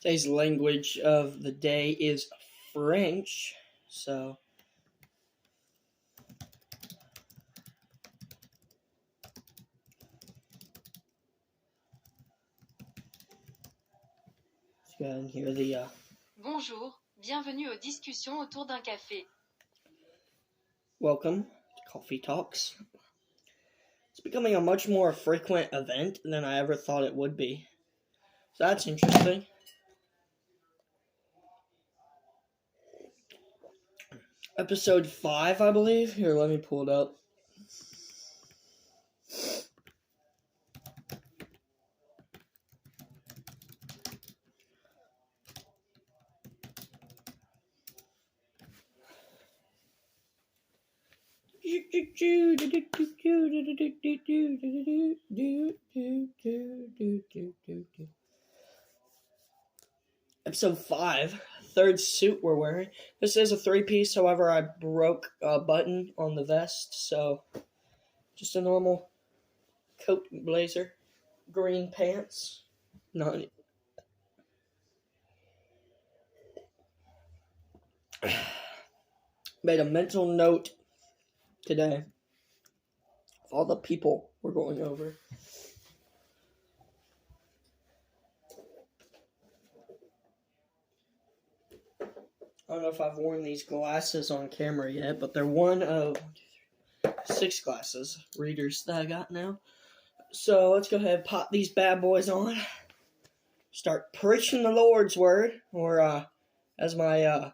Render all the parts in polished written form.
Today's language of the day is French. So, let's go ahead and hear the. Bonjour, bienvenue aux discussions autour d'un café. Welcome to Coffee Talks. It's becoming a much more frequent event than I ever thought it would be. So that's interesting. Episode 5, I believe. Here, let me pull it up. Episode 5, third suit we're wearing. This is a 3-piece, however, I broke a button on the vest, so just a normal coat and blazer, green pants. Not made a mental note today of all the people we're going over. I don't know if I've worn these glasses on camera yet, but they're one of 6 glasses readers that I got now. So let's go ahead and pop these bad boys on. Start preaching the Lord's word, or as my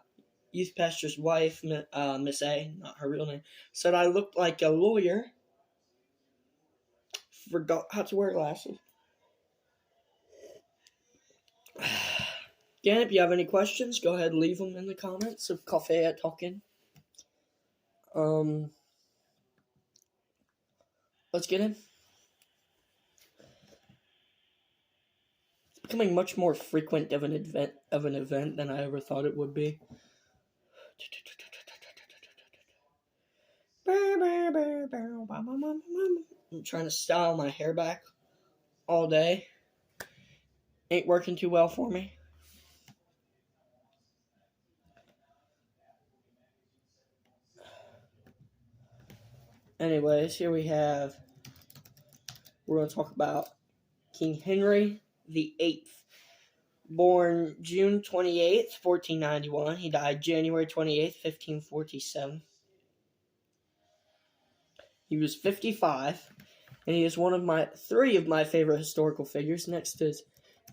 youth pastor's wife, Miss A, not her real name, said I looked like a lawyer. Forgot how to wear glasses. Again, if you have any questions, go ahead and leave them in the comments of Coffee at Talking. Let's get in. It's becoming much more frequent of an event than I ever thought it would be. I'm trying to style my hair back all day. Ain't working too well for me. Anyways, here we're going to talk about King Henry VIII. Born June 28th, 1491. He died January 28th, 1547. He was 55, and he is three of my favorite historical figures. Next is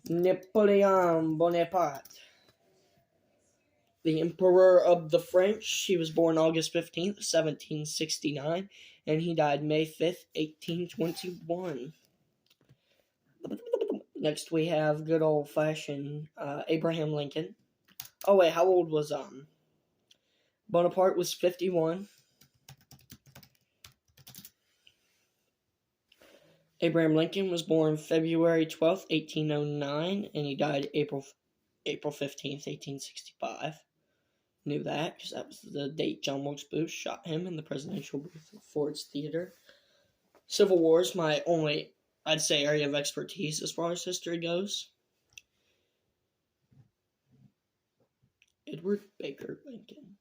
Napoleon Bonaparte, the Emperor of the French. He was born August 15th, 1769, and he died May 5th, 1821. Next, we have good old-fashioned Abraham Lincoln. Oh, wait, how old was Bonaparte? Was 51. Abraham Lincoln was born February 12th, 1809, and he died April 15th, 1865. Knew that, because that was the date John Wilkes Booth shot him in the presidential booth at Ford's Theater. Civil War is my only, I'd say, area of expertise as far as history goes. Edward Baker Lincoln.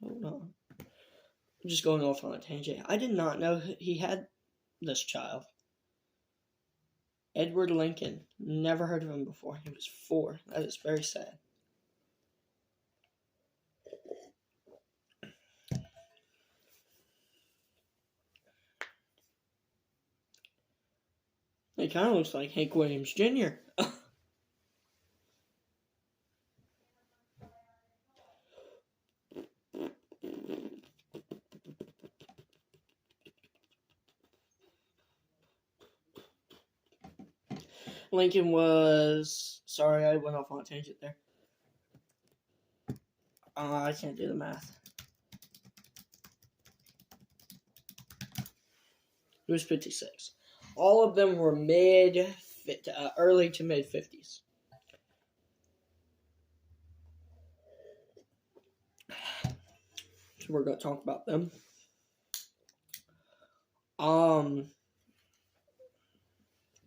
Hold on. I'm just going off on a tangent. I did not know he had this child. Edward Lincoln. Never heard of him before. He was 4. That is very sad. He kind of looks like Hank Williams Jr. Lincoln was... Sorry, I went off on a tangent there. I can't do the math. He was 56. All of them were early to mid 50s. So we're going to talk about them.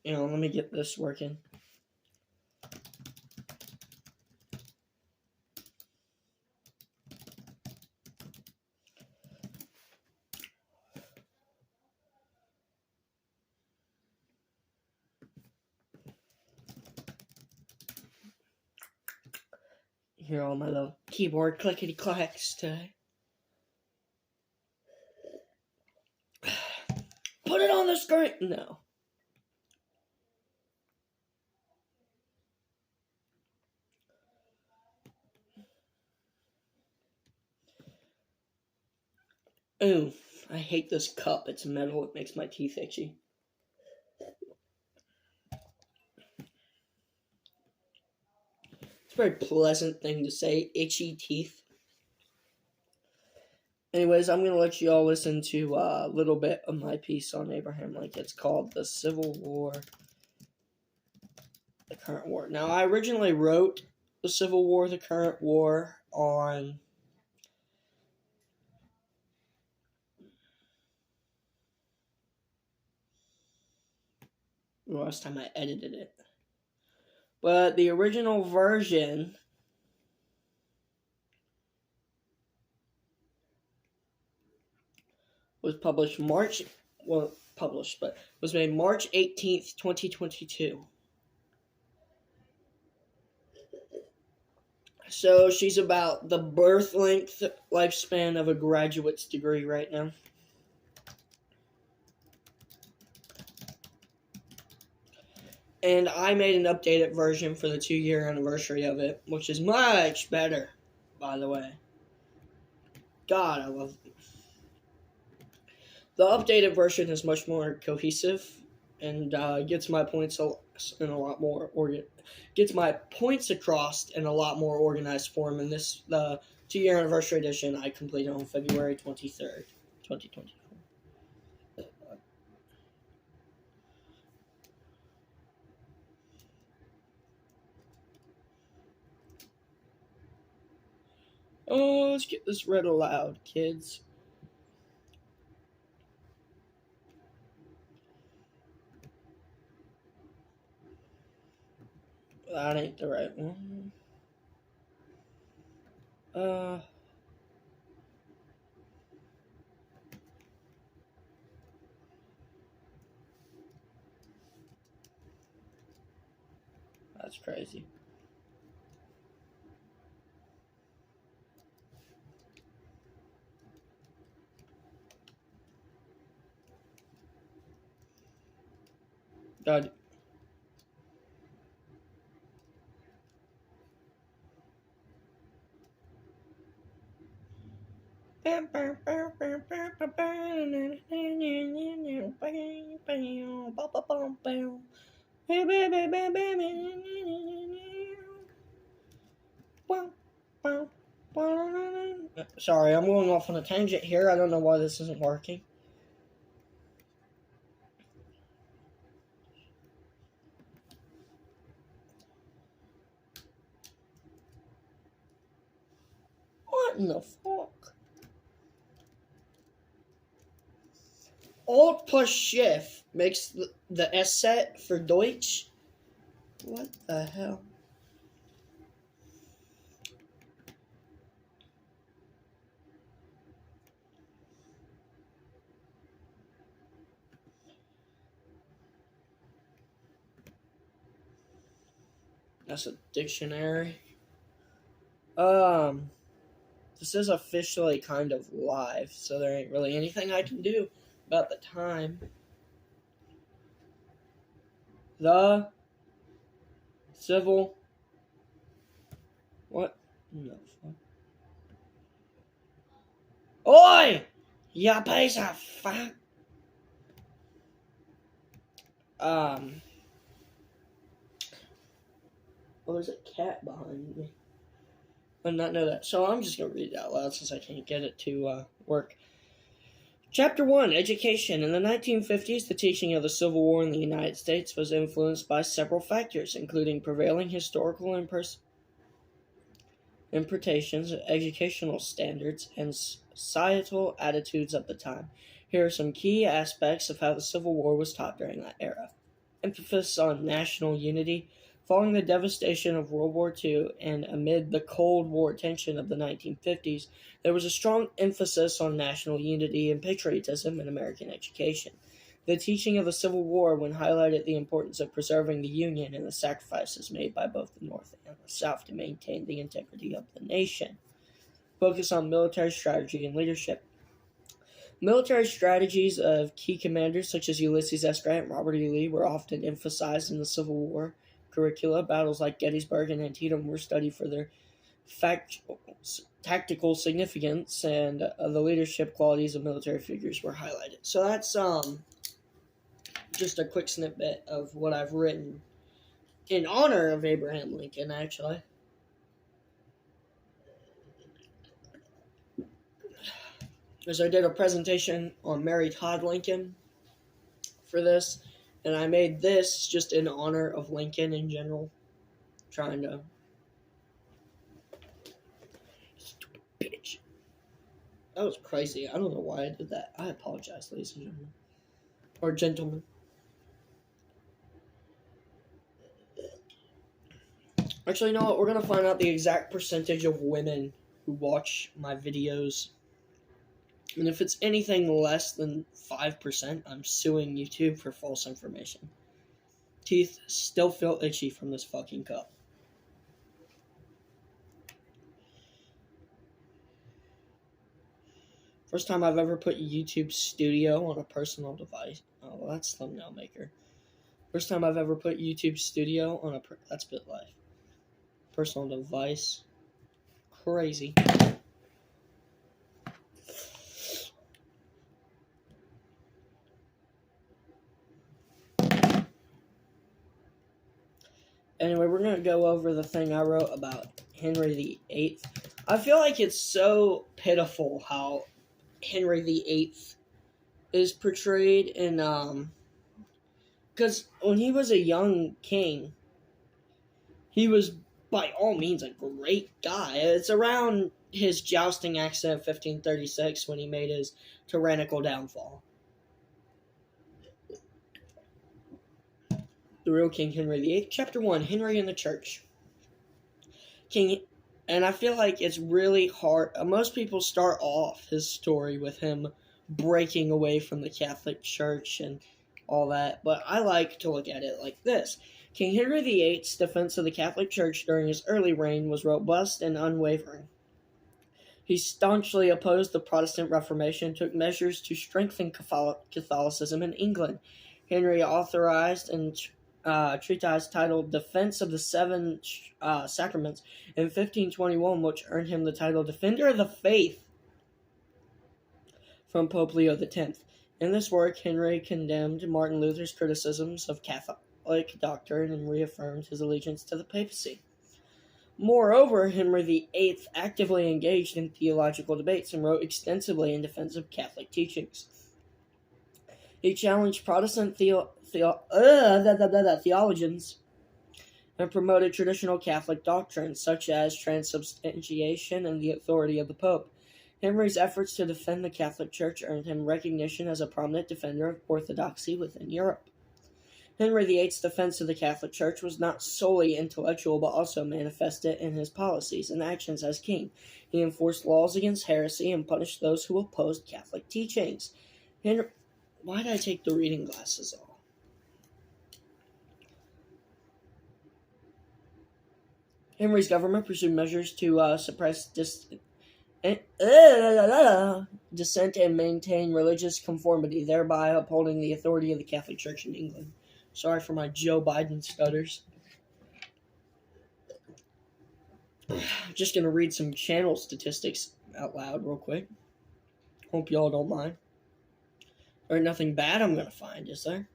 Let me get this working. hear all my little keyboard clickety clacks today. Put it on the screen! No. Ooh, I hate this cup. It's metal. It makes my teeth itchy. It's a very pleasant thing to say, itchy teeth. Anyways, I'm going to let you all listen to a little bit of my piece on Abraham Lincoln. It's called The Civil War, the Current War. Now, I originally wrote The Civil War, the Current War on the last time I edited it. But the original version was published was made March 18th, 2022. So she's about the birth length lifespan of a graduate's degree right now. And I made an updated version for the 2-year anniversary of it, which is much better, by the way. God, I love it. The updated version is much more cohesive and gets my points in a lot more gets my points across in a lot more organized form. And this the 2-year anniversary edition I completed on February 23rd, 2024. Oh, let's get this read aloud, kids. That ain't the right one. That's crazy. God. Sorry, I'm going off on a tangent here. I don't know why this isn't working. What in the fuck? Alt plus Shift makes the S set for Deutsch. What the hell? That's a dictionary. This is officially kind of live, so there ain't really anything I can do about the time. The Civil... What? No. Oi! You piece of fuck! Oh, there's a cat behind me. I did not know that. So I'm just going to read it out loud since I can't get it to work. Chapter 1, Education. In the 1950s, the teaching of the Civil War in the United States was influenced by several factors, including prevailing historical interpretations, educational standards, and societal attitudes of the time. Here are some key aspects of how the Civil War was taught during that era. Emphasis on national unity. Following the devastation of World War II and amid the Cold War tension of the 1950s, there was a strong emphasis on national unity and patriotism in American education. The teaching of the Civil War when highlighted the importance of preserving the Union and the sacrifices made by both the North and the South to maintain the integrity of the nation. Focus on military strategy and leadership. Military strategies of key commanders such as Ulysses S. Grant and Robert E. Lee were often emphasized in the Civil War curricula. Battles like Gettysburg and Antietam were studied for their tactical significance, and the leadership qualities of military figures were highlighted. So that's just a quick snippet of what I've written in honor of Abraham Lincoln, actually. As I did a presentation on Mary Todd Lincoln for this, and I made this just in honor of Lincoln in general. Trying to... Stupid bitch. That was crazy. I don't know why I did that. I apologize, ladies and gentlemen. Or gentlemen. Actually, you know what? We're going to find out the exact percentage of women who watch my videos. And if it's anything less than 5%, I'm suing YouTube for false information. Teeth still feel itchy from this fucking cup. First time I've ever put YouTube Studio on a personal device. Oh, well, that's Thumbnail Maker. First time I've ever put YouTube Studio on that's BitLife. Personal device. Crazy. Anyway, we're going to go over the thing I wrote about Henry VIII. I feel like it's so pitiful how Henry VIII is portrayed in, because when he was a young king, he was by all means a great guy. It's around his jousting accident of 1536 when he made his tyrannical downfall. The real King Henry VIII. Chapter 1, Henry and the Church. And I feel like it's really hard. Most people start off his story with him breaking away from the Catholic Church and all that, but I like to look at it like this. King Henry VIII's defense of the Catholic Church during his early reign was robust and unwavering. He staunchly opposed the Protestant Reformation and took measures to strengthen Catholicism in England. Henry authorized a treatise titled Defense of the Seven Sacraments in 1521, which earned him the title Defender of the Faith from Pope Leo X. In this work, Henry condemned Martin Luther's criticisms of Catholic doctrine and reaffirmed his allegiance to the papacy. Moreover, Henry VIII actively engaged in theological debates and wrote extensively in defense of Catholic teachings. He challenged Protestant theologians and promoted traditional Catholic doctrines such as transubstantiation and the authority of the Pope. Henry's efforts to defend the Catholic Church earned him recognition as a prominent defender of orthodoxy within Europe. Henry VIII's defense of the Catholic Church was not solely intellectual, but also manifested in his policies and actions as king. He enforced laws against heresy and punished those who opposed Catholic teachings. Why did I take the reading glasses off? Henry's government pursued measures to suppress dissent and maintain religious conformity, thereby upholding the authority of the Catholic Church in England. Sorry for my Joe Biden stutters. Just going to read some channel statistics out loud real quick. Hope y'all don't mind. There ain't nothing bad I'm going to find, is there?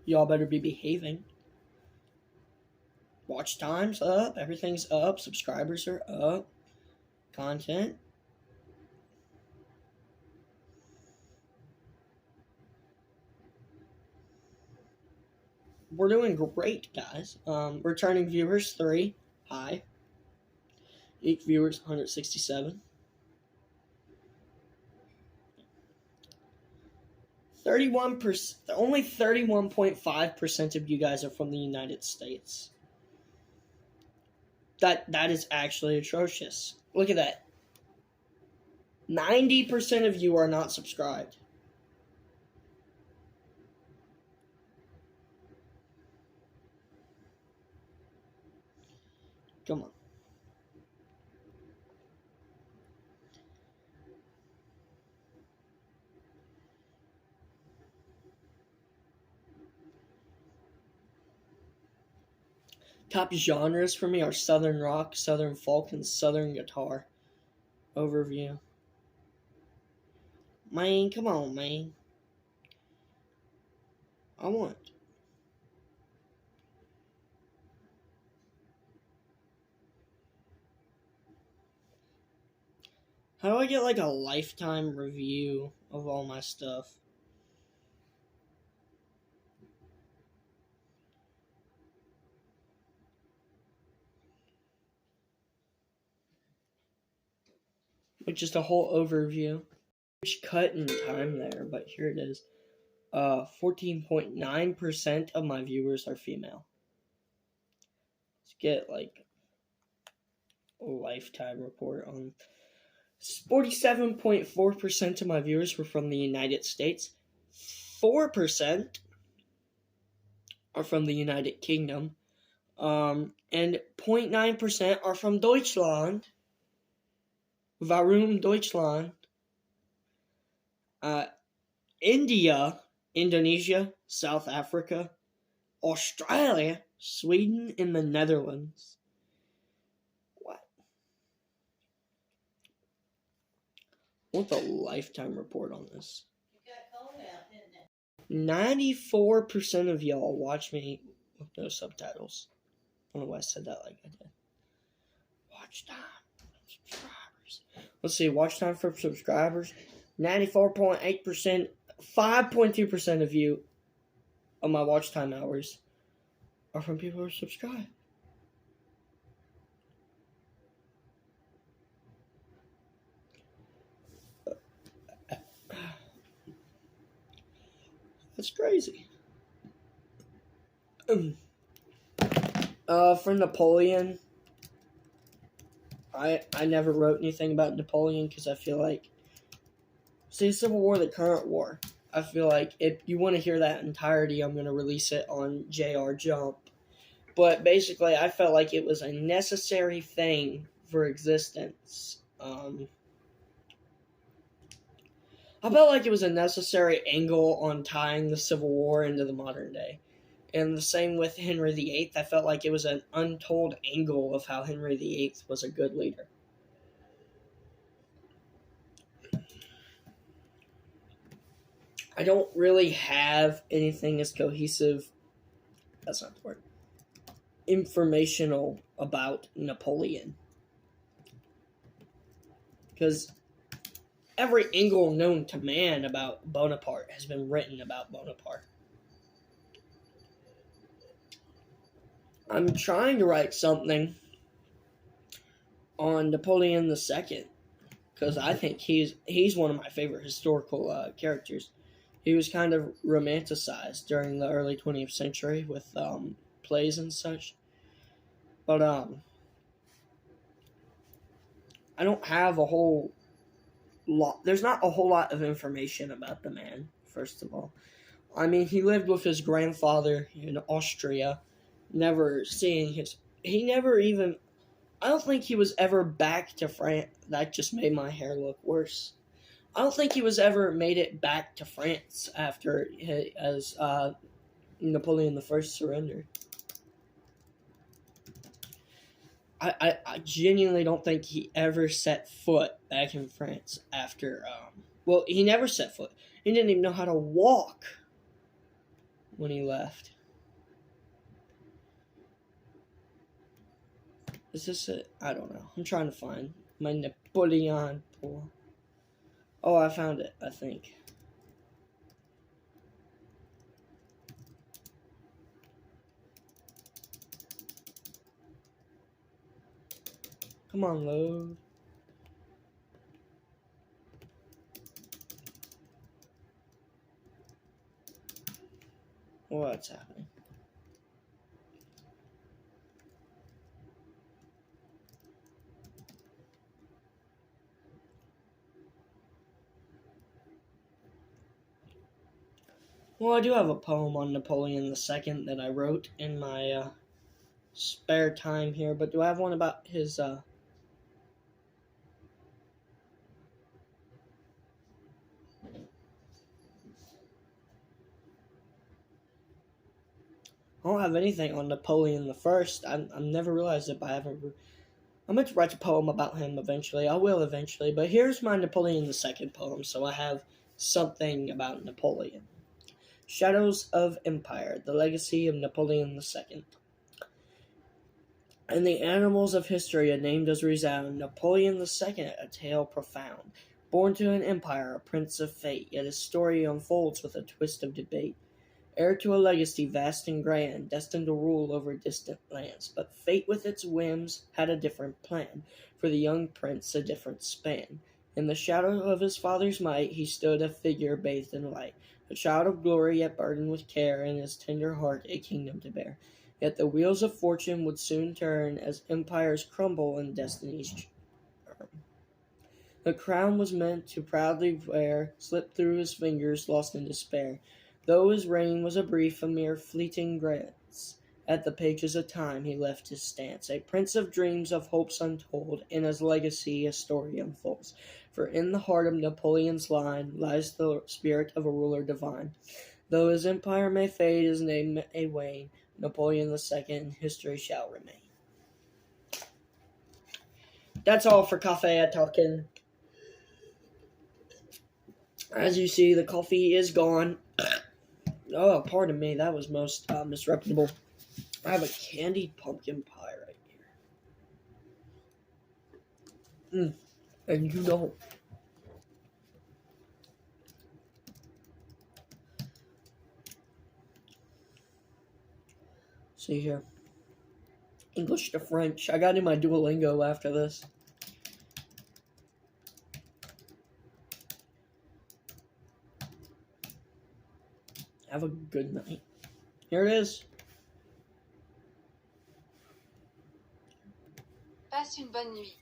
Y'all better be behaving. Watch time's up. Everything's up. Subscribers are up. Content. We're doing great, guys. Returning viewers, 3. Hi. Unique viewers, 167. 31%. Only 31.5% of you guys are from the United States. That is actually atrocious. Look at that. 90% of you are not subscribed. Come on. Top genres for me are Southern rock, Southern folk, and Southern guitar. Overview. Man, come on, man. I want. How do I get like a lifetime review of all my stuff? Like just a whole overview. Huge cut in time there, but here it is. 14.9% of my viewers are female. Let's get like a lifetime report on 47.4% of my viewers were from the United States. 4% are from the United Kingdom. And 0.9% are from Deutschland. Warum Deutschland? India, Indonesia, South Africa, Australia, Sweden, and the Netherlands. What? I want the lifetime report on this. 94% of y'all watch me with no subtitles. I don't know why I said that like I did. Watch time subscribers. Let's see, watch time for subscribers. 94.8%, 5.2% of you of my watch time hours are from people who are subscribed. That's crazy. For Napoleon, I never wrote anything about Napoleon because I feel like, say Civil War, the current war, I feel like if you want to hear that entirety, I'm going to release it on JR Jump. But basically, I felt like it was a necessary thing for existence. I felt like it was a necessary angle on tying the Civil War into the modern day. And the same with Henry VIII. I felt like it was an untold angle of how Henry VIII was a good leader. I don't really have anything as cohesive, that's not the word, informational about Napoleon. Because every angle known to man about Bonaparte has been written about Bonaparte. I'm trying to write something on Napoleon II because I think he's one of my favorite historical characters. He was kind of romanticized during the early 20th century with plays and such. But I don't have a whole lot. There's not a whole lot of information about the man, first of all. I mean, he lived with his grandfather in Austria, never seeing his... He never even... I don't think he was ever back to France. That just made my hair look worse. I don't think he was ever made it back to France after as Napoleon I surrendered. I genuinely don't think he ever set foot back in France after... well, he never set foot. He didn't even know how to walk when he left. Is this it? I don't know. I'm trying to find my Napoleon pool. Oh, I found it, I think. Come on, load. What's happening? Well, I do have a poem on Napoleon II that I wrote in my spare time here, but do I have one about his I don't have anything on Napoleon the First. I've never realized it, but I haven't. I'm going to write a poem about him eventually. I will eventually, but here's my Napoleon the Second poem, so I have something about Napoleon. Shadows of Empire, the legacy of Napoleon the Second. And the annals of history a name does resound, Napoleon the Second, a tale profound. Born to an empire, a prince of fate, yet his story unfolds with a twist of debate. Heir to a legacy vast and grand, destined to rule over distant lands. But fate with its whims had a different plan, for the young prince a different span. In the shadow of his father's might he stood a figure bathed in light, a child of glory yet burdened with care, in his tender heart a kingdom to bear. Yet the wheels of fortune would soon turn, as empires crumble and destinies churn. The crown was meant to proudly wear slipped through his fingers, lost in despair. Though his reign was a brief, a mere fleeting glance, at the pages of time he left his stance, a prince of dreams, of hopes untold, in his legacy a story unfolds. For in the heart of Napoleon's line lies the spirit of a ruler divine. Though his empire may fade, his name may wane, Napoleon II in history shall remain. That's all for Cafe Talking. As you see, the coffee is gone. Oh, pardon me, that was most disreputable. I have a candied pumpkin pie right here. And you don't. See here. English to French. I got in my Duolingo after this. Have a good night. Here it is. Passe une bonne nuit.